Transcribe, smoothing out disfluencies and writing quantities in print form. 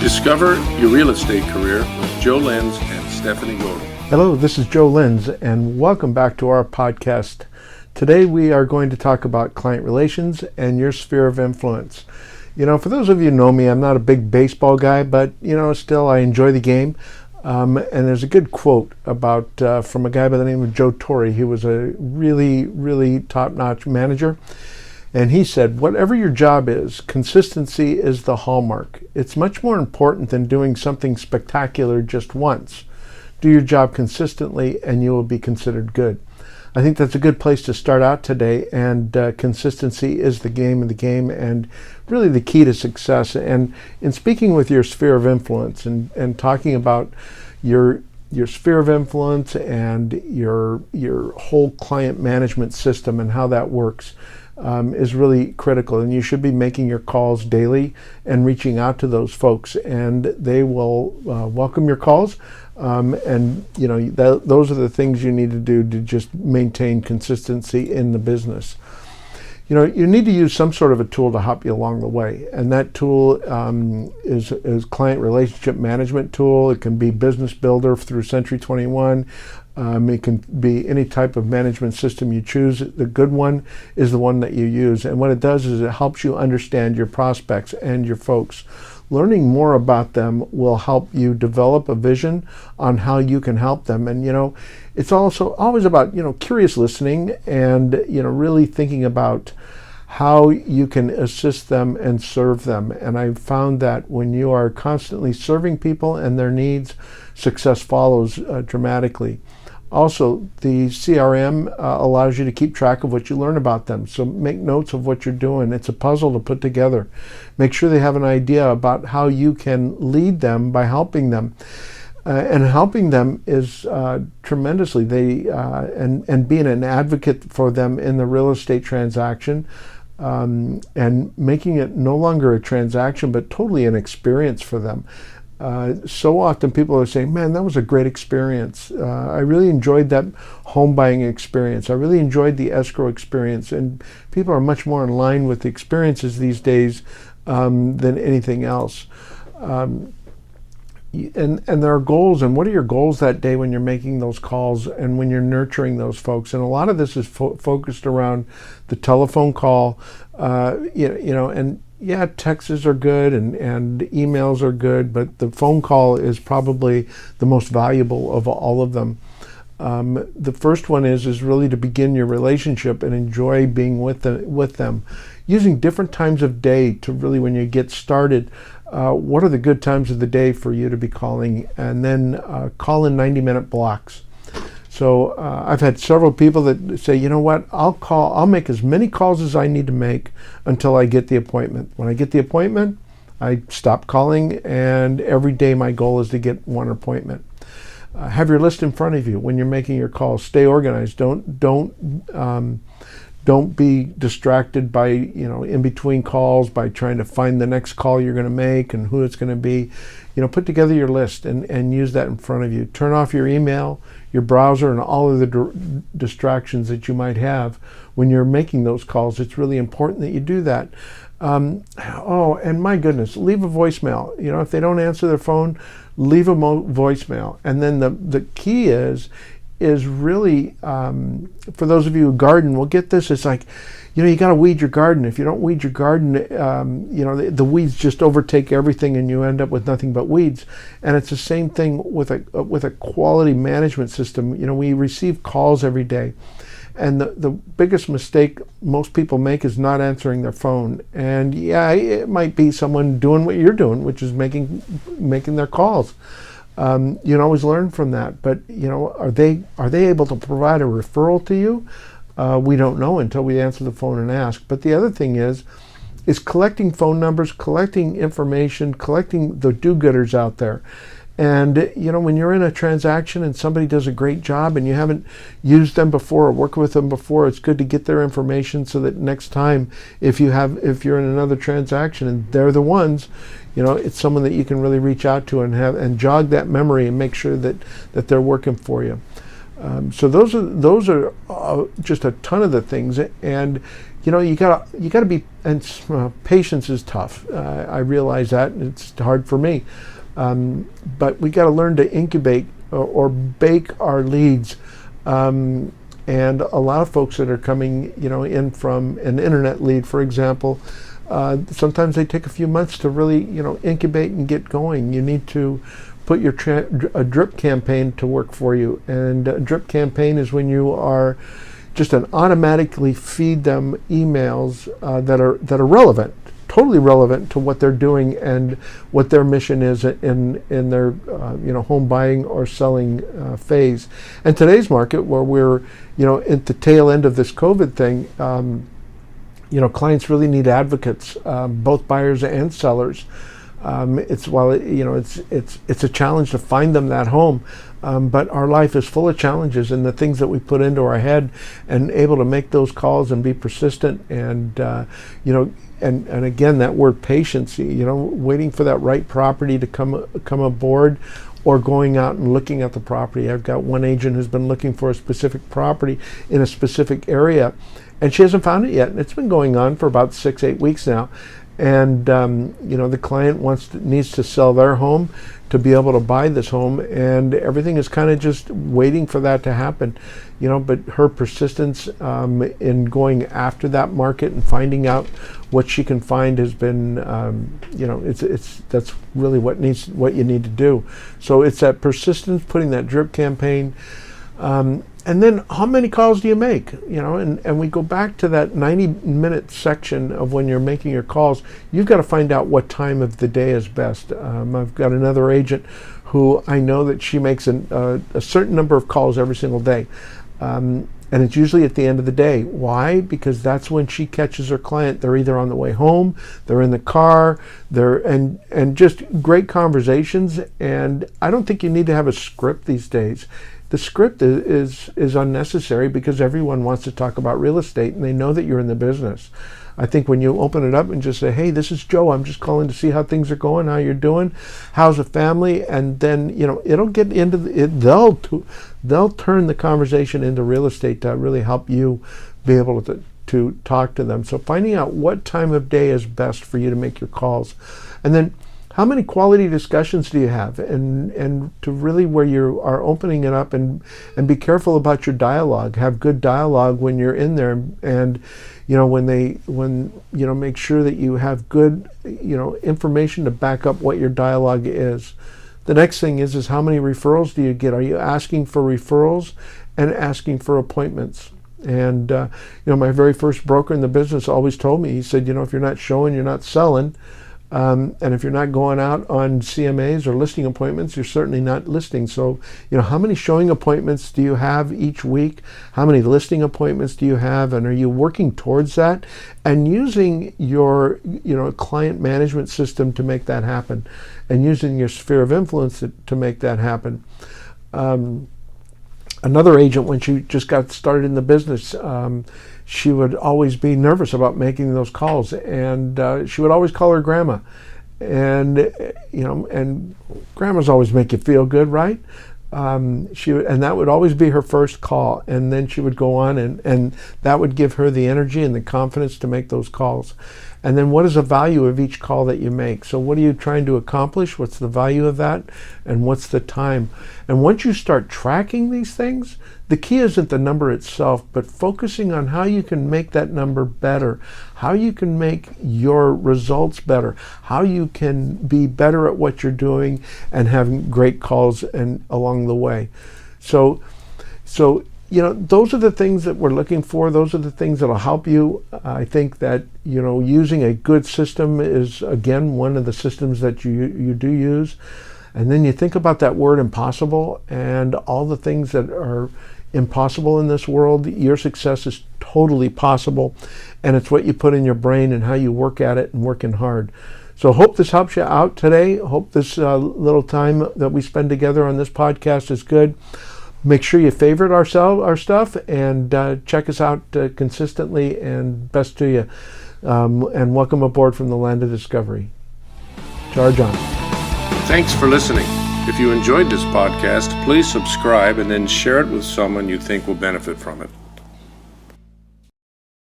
Discover your real estate career with Joe Lenz and Stephanie Gordon. Hello, this is Joe Lenz, and welcome back to our podcast. Today we are going to talk about client relations and your sphere of influence. You know, for those of you who know me, I'm not a big baseball guy, but still I enjoy the game. And there's a good quote about from a guy by the name of Joe Torre. He was a really top-notch manager. And he said, whatever your job is, consistency is the hallmark. It's much more important than doing something spectacular just once. Do your job consistently and you will be considered good. I think that's a good place to start out today, and consistency is the game of the game and really the key to success. And in speaking with your sphere of influence and talking about your sphere of influence and your whole client management system and how that works, is really critical, and you should be making your calls daily and reaching out to those folks, and they will welcome your calls. And those are the things you need to do to just maintain consistency in the business. You need to use some sort of a tool to help you along the way, and that tool is client relationship management tool. It can be Business Builder through Century 21. It can be any type of management system you choose. The good one is the one that you use, and what it does is it helps you understand your prospects and your folks. Learning more about them will help you develop a vision on how you can help them. And it's also always about curious listening and really thinking about how you can assist them and serve them. And I've found that when you are constantly serving people and their needs, success follows dramatically. Also, the CRM allows you to keep track of what you learn about them. So make notes of what you're doing. It's a puzzle to put together. Make sure they have an idea about how you can lead them by helping them. And helping them is tremendously, and being an advocate for them in the real estate transaction, and making it no longer a transaction, but totally an experience for them. So often people are saying, man, that was a great experience. I really enjoyed that home buying experience. I really enjoyed the escrow experience. And people are much more in line with the experiences these days than anything else. And there are goals. And what are your goals that day when you're making those calls and when you're nurturing those folks? And a lot of this is focused around the telephone call, and yeah, texts are good and emails are good, but the phone call is probably the most valuable of all of them. The first one is really to begin your relationship and enjoy being with them. Using different times of day to really, when you get started, what are the good times of the day for you to be calling, and then call in 90-minute blocks. So I've had several people that say, you know what, I'll make as many calls as I need to make until I get the appointment. When I get the appointment, I stop calling, and every day my goal is to get one appointment. Have your list in front of you when you're making your calls. Stay organized. Don't be distracted by, in between calls by trying to find the next call you're going to make and who it's going to be. Put together your list and use that in front of you. Turn off your email, your browser, and all of the distractions that you might have when you're making those calls. It's really important that you do that. And my goodness, leave a voicemail. If they don't answer their phone, leave a voicemail. And then the key is really, for those of you who garden will get this, it's like, you got to weed your garden. If you don't weed your garden, the weeds just overtake everything and you end up with nothing but weeds. And it's the same thing with a quality management system. We receive calls every day. And the biggest mistake most people make is not answering their phone. And yeah, it might be someone doing what you're doing, which is making their calls. You can always learn from that, but are they able to provide a referral to you? We don't know until we answer the phone and ask. But the other thing is collecting phone numbers, collecting information, collecting the do-gooders out there. And when you're in a transaction and somebody does a great job and you haven't used them before or worked with them before, it's good to get their information so that next time if you're in another transaction and they're the ones, it's someone that you can really reach out to and jog that memory and make sure that they're working for you. So those are just a ton of the things, and you gotta be patience is tough. I realize that, and it's hard for me. But we got to learn to incubate or bake our leads. And a lot of folks that are coming, in from an internet lead, for example, sometimes they take a few months to really, incubate and get going. You need to put a drip campaign to work for you. And a drip campaign is when you are just automatically feed them emails that are relevant, totally relevant to what they're doing and what their mission is in their home buying or selling phase. And today's market, where we're at the tail end of this COVID thing, clients really need advocates, both buyers and sellers. It's a challenge to find them that home, but our life is full of challenges, and the things that we put into our head, and able to make those calls and be persistent, and and again, that word patience, waiting for that right property to come aboard, or going out and looking at the property. I've got one agent who's been looking for a specific property in a specific area, and she hasn't found it yet. And it's been going on for about 6-8 weeks now. And the client needs to sell their home to be able to buy this home, and everything is kind of just waiting for that to happen. But her persistence in going after that market and finding out what she can find has been, that's really what you need to do. So it's that persistence, putting that drip campaign. And then how many calls do you make? And we go back to that 90-minute section of when you're making your calls. You've got to find out what time of the day is best. I've got another agent who I know that she makes a certain number of calls every single day. And it's usually at the end of the day. Why? Because that's when she catches her client. They're either on the way home, they're in the car, and just great conversations. And I don't think you need to have a script these days. The script is unnecessary, because everyone wants to talk about real estate, and they know that you're in the business. I think when you open it up and just say, hey, this is Joe, I'm just calling to see how things are going, how you're doing, how's the family, and then it'll get into they'll turn the conversation into real estate to really help you be able to talk to them. So finding out what time of day is best for you to make your calls, and then how many quality discussions do you have, and to really, where you are opening it up, and be careful about your dialogue. Have good dialogue when you're in there, and make sure that you have good information to back up what your dialogue is. The next thing is how many referrals do you get? Are you asking for referrals and asking for appointments? And my very first broker in the business always told me, he said, if you're not showing, you're not selling. And if you're not going out on CMAs or listing appointments, you're certainly not listing. So, how many showing appointments do you have each week? How many listing appointments do you have? And are you working towards that? And using your, client management system to make that happen, and using your sphere of influence to make that happen. Another agent, when she just got started in the business, she would always be nervous about making those calls, and she would always call her grandma, and and grandmas always make you feel good, right? And that would always be her first call, and then she would go on, and that would give her the energy and the confidence to make those calls. And then what is the value of each call that you make? So what are you trying to accomplish? What's the value of that? And what's the time? And once you start tracking these things, the key isn't the number itself, but focusing on how you can make that number better, how you can make your results better, how you can be better at what you're doing, and having great calls and along the way. So those are the things that we're looking for. Those are the things that will help you. I think that, using a good system is, again, one of the systems that you do use. And then you think about that word impossible, and all the things that are impossible in this world. Your success is totally possible, and it's what you put in your brain and how you work at it and working hard. So hope this helps you out today. Hope this little time that we spend together on this podcast is good. Make sure you favorite our stuff, and check us out consistently, and best to you. And welcome aboard from the land of discovery. Charge on. Thanks for listening. If you enjoyed this podcast, please subscribe and then share it with someone you think will benefit from it.